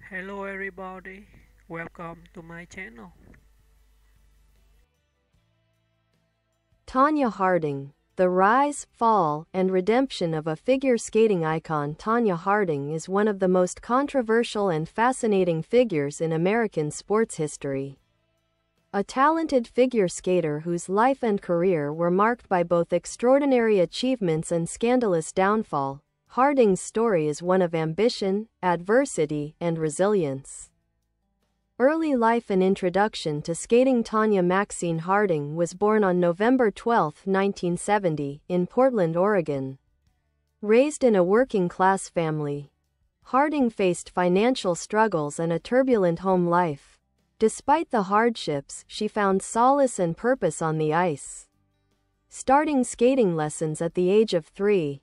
Hello everybody, welcome to my channel. Tonya Harding. The rise, fall, and redemption of a figure skating icon. Tonya Harding is one of the most controversial and fascinating figures in American sports history. A talented figure skater whose life and career were marked by both extraordinary achievements and scandalous downfall, Harding's story is one of ambition, adversity, and resilience. Early life and introduction to skating. Tonya Maxene Harding was born on November 12, 1970, in Portland, Oregon. Raised in a working-class family, Harding faced financial struggles and a turbulent home life. Despite the hardships, she found solace and purpose on the ice. Starting skating lessons at the age of 3,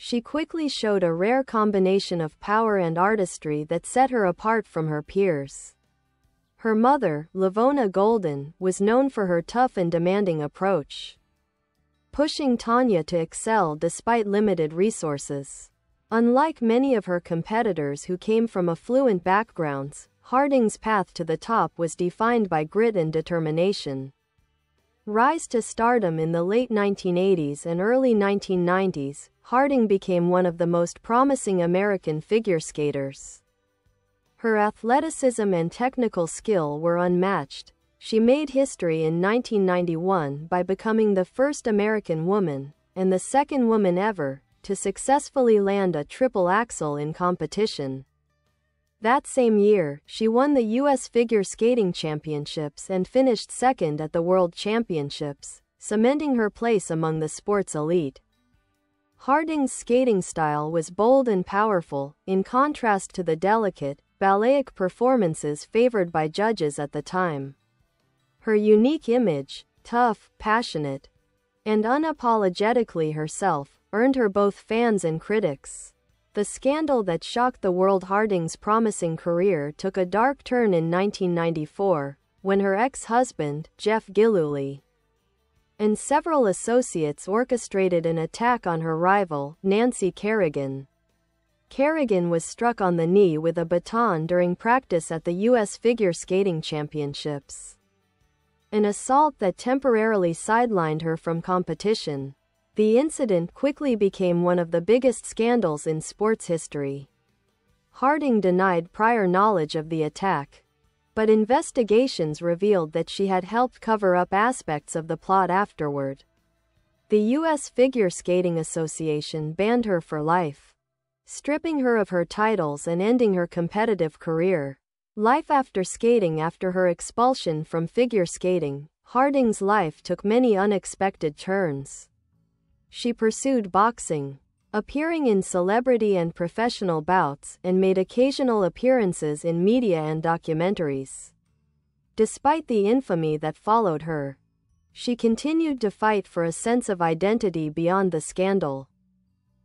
she quickly showed a rare combination of power and artistry that set her apart from her peers. Her mother, LaVona Golden, was known for her tough and demanding approach, pushing Tonya to excel despite limited resources. Unlike many of her competitors who came from affluent backgrounds, Harding's path to the top was defined by grit and determination. Rise to stardom. In the late 1980s and early 1990s, Harding became one of the most promising American figure skaters. Her athleticism and technical skill were unmatched. She made history in 1991 by becoming the first American woman, and the second woman ever, to successfully land a triple axel in competition. That same year, she won the U.S. Figure Skating Championships and finished second at the World Championships, cementing her place among the sport's elite. Harding's skating style was bold and powerful, in contrast to the delicate, balletic performances favored by judges at the time. Her unique image, tough, passionate, and unapologetically herself, earned her both fans and critics. The scandal that shocked the world. Harding's promising career took a dark turn in 1994, when her ex-husband, Jeff Gillooly, and several associates orchestrated an attack on her rival, Nancy Kerrigan. Kerrigan was struck on the knee with a baton during practice at the U.S. Figure Skating Championships, an assault that temporarily sidelined her from competition. The incident quickly became one of the biggest scandals in sports history. Harding denied prior knowledge of the attack, but investigations revealed that she had helped cover up aspects of the plot afterward. The U.S. Figure Skating Association banned her for life, stripping her of her titles and ending her competitive career. Life after skating. After her expulsion from figure skating, Harding's life took many unexpected turns. She pursued boxing, appearing in celebrity and professional bouts, and made occasional appearances in media and documentaries. Despite the infamy that followed her, she continued to fight for a sense of identity beyond the scandal.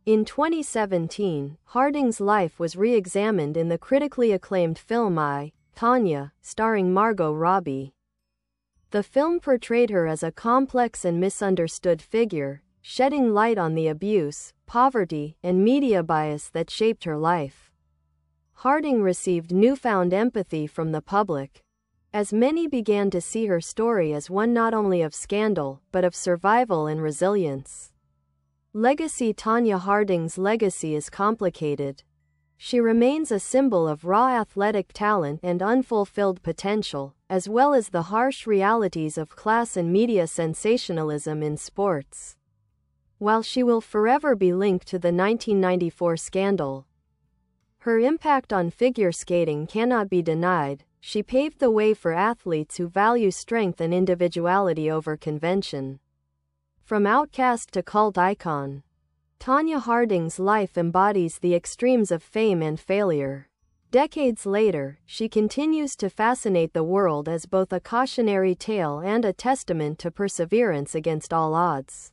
In 2017, Harding's life was re-examined in the critically acclaimed film I, Tonya, starring Margot Robbie. The film portrayed her as a complex and misunderstood figure, shedding light on the abuse, poverty, and media bias that shaped her life. Harding received newfound empathy from the public, as many began to see her story as one not only of scandal, but of survival and resilience. Legacy. Tonya Harding's legacy is complicated. She remains a symbol of raw athletic talent and unfulfilled potential, as well as the harsh realities of class and media sensationalism in sports. While she will forever be linked to the 1994 scandal, her impact on figure skating cannot be denied. She paved the way for athletes who value strength and individuality over convention. From outcast to cult icon, Tonya Harding's life embodies the extremes of fame and failure. Decades later, she continues to fascinate the world as both a cautionary tale and a testament to perseverance against all odds.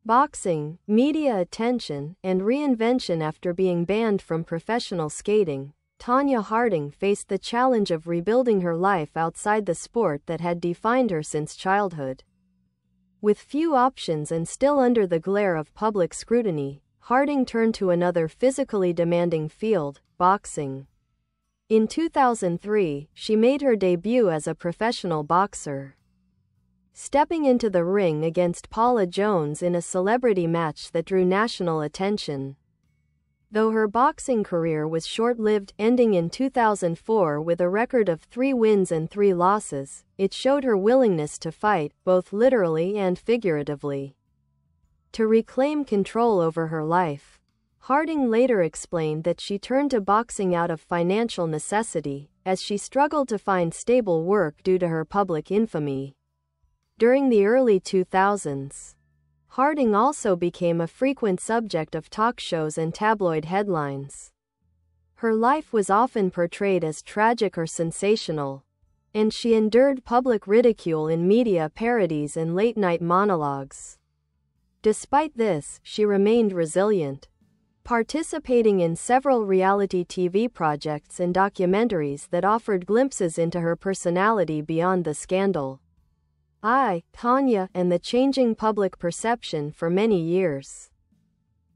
Boxing, media attention, and reinvention. After being banned from professional skating, Tonya Harding faced the challenge of rebuilding her life outside the sport that had defined her since childhood. With few options and still under the glare of public scrutiny, Harding turned to another physically demanding field, boxing. In 2003, she made her debut as a professional boxer, stepping into the ring against Paula Jones in a celebrity match that drew national attention. Though her boxing career was short-lived, ending in 2004 with a record of 3 wins and 3 losses, it showed her willingness to fight, both literally and figuratively, to reclaim control over her life. Harding later explained that she turned to boxing out of financial necessity, as she struggled to find stable work due to her public infamy. During the early 2000s, Harding also became a frequent subject of talk shows and tabloid headlines. Her life was often portrayed as tragic or sensational, and she endured public ridicule in media parodies and late-night monologues. Despite this, she remained resilient, participating in several reality TV projects and documentaries that offered glimpses into her personality beyond the scandal, Tonya, and the changing public perception for many years.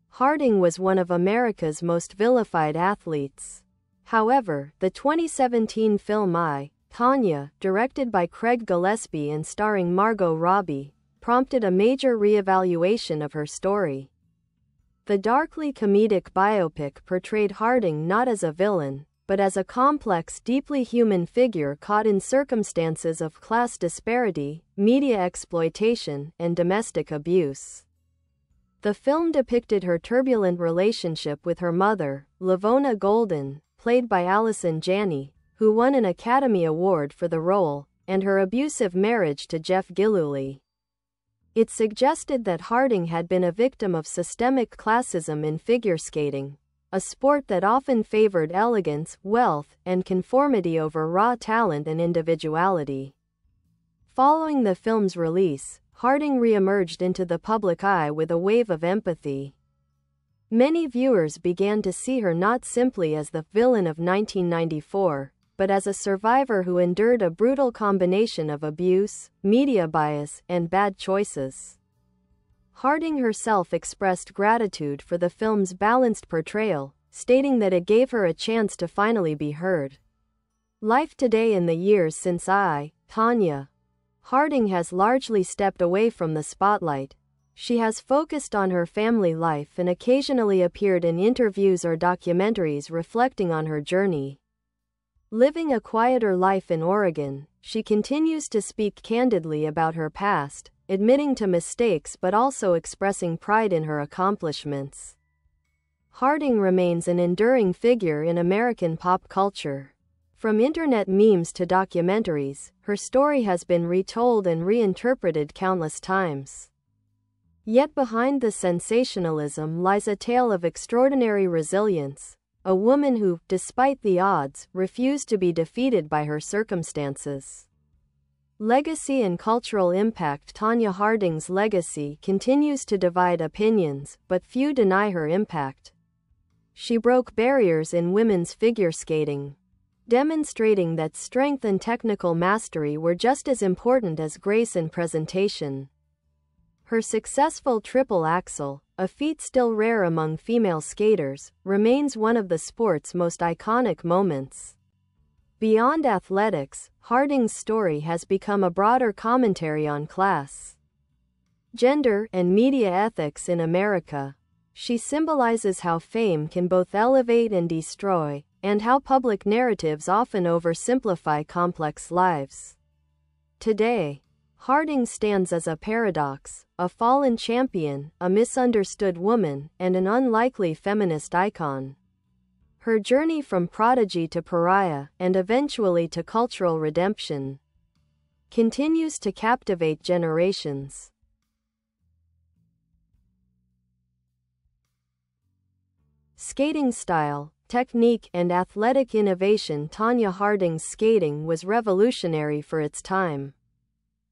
Harding was one of America's most vilified athletes. However, the 2017 film Tonya, directed by Craig Gillespie and starring Margot Robbie, prompted a major reevaluation of her story. The darkly comedic biopic portrayed Harding not as a villain, but as a complex, deeply human figure caught in circumstances of class disparity, media exploitation, and domestic abuse. The film depicted her turbulent relationship with her mother, LaVona Golden, played by Allison Janney, who won an Academy Award for the role, and her abusive marriage to Jeff Gillooly. It suggested that Harding had been a victim of systemic classism in figure skating, a sport that often favored elegance, wealth, and conformity over raw talent and individuality. Following the film's release, Harding re-emerged into the public eye with a wave of empathy. Many viewers began to see her not simply as the villain of 1994, but as a survivor who endured a brutal combination of abuse, media bias, and bad choices. Harding herself expressed gratitude for the film's balanced portrayal, stating that it gave her a chance to finally be heard. Life today. In the years since Tonya Harding has largely stepped away from the spotlight. She has focused on her family life and occasionally appeared in interviews or documentaries reflecting on her journey. Living a quieter life in Oregon, she continues to speak candidly about her past, admitting to mistakes but also expressing pride in her accomplishments. Harding remains an enduring figure in American pop culture. From internet memes to documentaries, her story has been retold and reinterpreted countless times. Yet behind the sensationalism lies a tale of extraordinary resilience, a woman who, despite the odds, refused to be defeated by her circumstances. Legacy and cultural impact. Tonya Harding's legacy continues to divide opinions, but few deny her impact. She broke barriers in women's figure skating, demonstrating that strength and technical mastery were just as important as grace and presentation. Her successful triple axel, a feat still rare among female skaters, remains one of the sport's most iconic moments. Beyond athletics, Harding's story has become a broader commentary on class, gender, and media ethics in America. She symbolizes how fame can both elevate and destroy, and how public narratives often oversimplify complex lives. Today, Harding stands as a paradox, a fallen champion, a misunderstood woman, and an unlikely feminist icon. Her journey from prodigy to pariah, and eventually to cultural redemption, continues to captivate generations. Skating style, technique, and athletic innovation. Tonya Harding's skating was revolutionary for its time.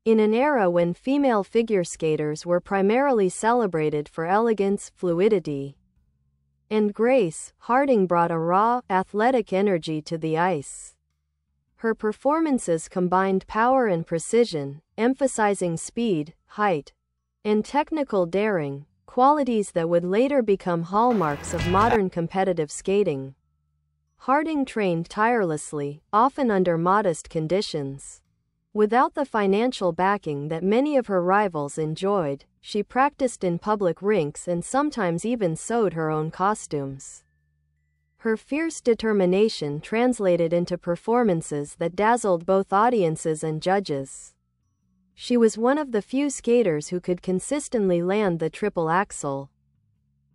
In an era when female figure skaters were primarily celebrated for elegance, fluidity, and grace, Harding brought a raw, athletic energy to the ice. Her performances combined power and precision, emphasizing speed, height, and technical daring, qualities that would later become hallmarks of modern competitive skating. Harding trained tirelessly, often under modest conditions. Without the financial backing that many of her rivals enjoyed, she practiced in public rinks and sometimes even sewed her own costumes. Her fierce determination translated into performances that dazzled both audiences and judges. She was one of the few skaters who could consistently land the triple axel,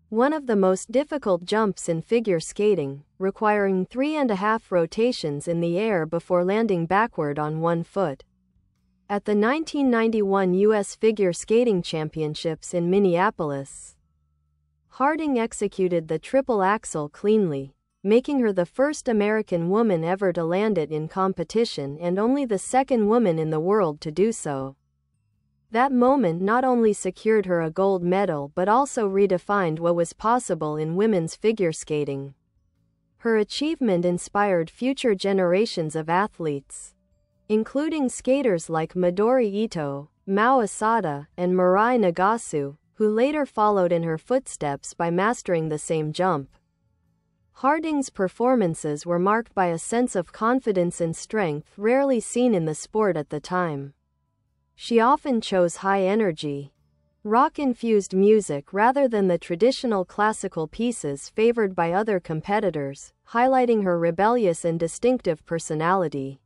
one of the most difficult jumps in figure skating, requiring 3.5 rotations in the air before landing backward on one foot. At the 1991 U.S. Figure Skating Championships in Minneapolis, Harding executed the triple axel cleanly, making her the first American woman ever to land it in competition and only the second woman in the world to do so. That moment not only secured her a gold medal but also redefined what was possible in women's figure skating. Her achievement inspired future generations of athletes, including skaters like Midori Ito, Mao Asada, and Mirai Nagasu, who later followed in her footsteps by mastering the same jump. Harding's performances were marked by a sense of confidence and strength rarely seen in the sport at the time. She often chose high-energy, rock-infused music rather than the traditional classical pieces favored by other competitors, highlighting her rebellious and distinctive personality.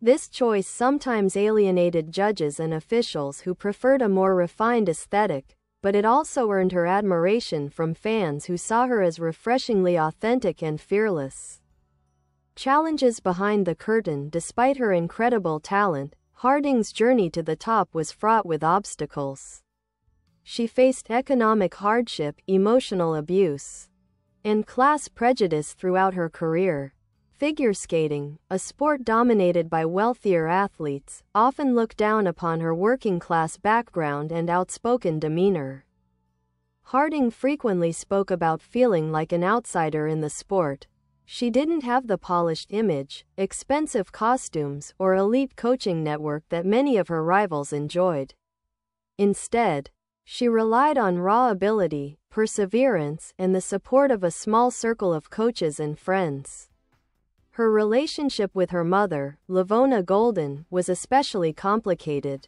This choice sometimes alienated judges and officials who preferred a more refined aesthetic, but it also earned her admiration from fans who saw her as refreshingly authentic and fearless. Challenges behind the curtain. Despite her incredible talent, Harding's journey to the top was fraught with obstacles. She faced economic hardship, emotional abuse, and class prejudice throughout her career. Figure skating, a sport dominated by wealthier athletes, often looked down upon her working-class background and outspoken demeanor. Harding frequently spoke about feeling like an outsider in the sport. She didn't have the polished image, expensive costumes, or elite coaching network that many of her rivals enjoyed. Instead, she relied on raw ability, perseverance, and the support of a small circle of coaches and friends. Her relationship with her mother, LaVona Golden, was especially complicated.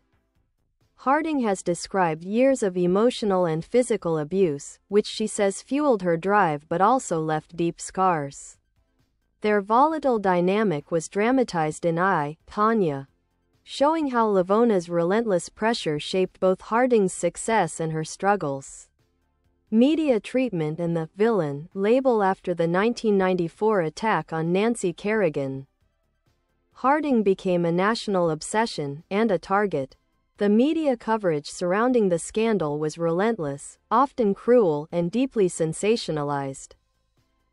Harding has described years of emotional and physical abuse, which she says fueled her drive but also left deep scars. Their volatile dynamic was dramatized in Tonya, showing how LaVona's relentless pressure shaped both Harding's success and her struggles. Media treatment and the villain label after the 1994 attack on Nancy Kerrigan. Harding became a national obsession and a target. The media coverage surrounding the scandal was relentless, often cruel, and deeply sensationalized.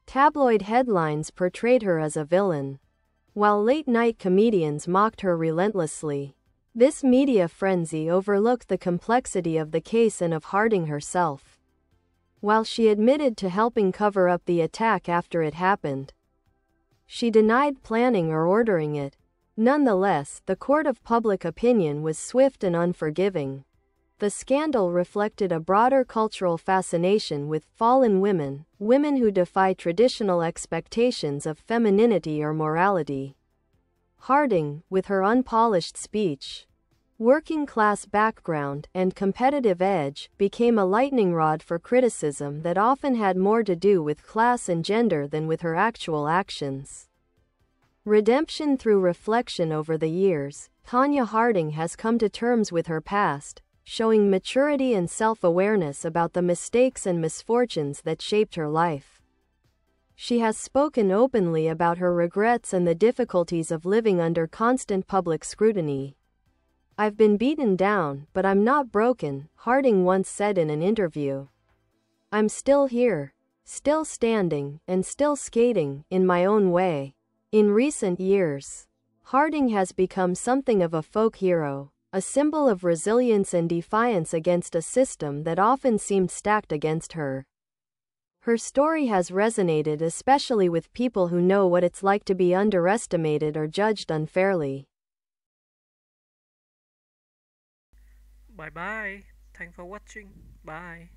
Tabloid headlines portrayed her as a villain, while late-night comedians mocked her relentlessly. This media frenzy overlooked the complexity of the case and of Harding herself. While she admitted to helping cover up the attack after it happened, she denied planning or ordering it. Nonetheless, the court of public opinion was swift and unforgiving. The scandal reflected a broader cultural fascination with fallen women, women who defy traditional expectations of femininity or morality. Harding, with her unpolished speech, working-class background, and competitive edge, became a lightning rod for criticism that often had more to do with class and gender than with her actual actions. Redemption through reflection. Over the years, Tonya Harding has come to terms with her past, showing maturity and self-awareness about the mistakes and misfortunes that shaped her life. She has spoken openly about her regrets and the difficulties of living under constant public scrutiny. "I've been beaten down, but I'm not broken," Harding once said in an interview. "I'm still here, still standing, and still skating, in my own way." In recent years, Harding has become something of a folk hero, a symbol of resilience and defiance against a system that often seemed stacked against her. Her story has resonated especially with people who know what it's like to be underestimated or judged unfairly. Bye bye. Thanks for watching. Bye.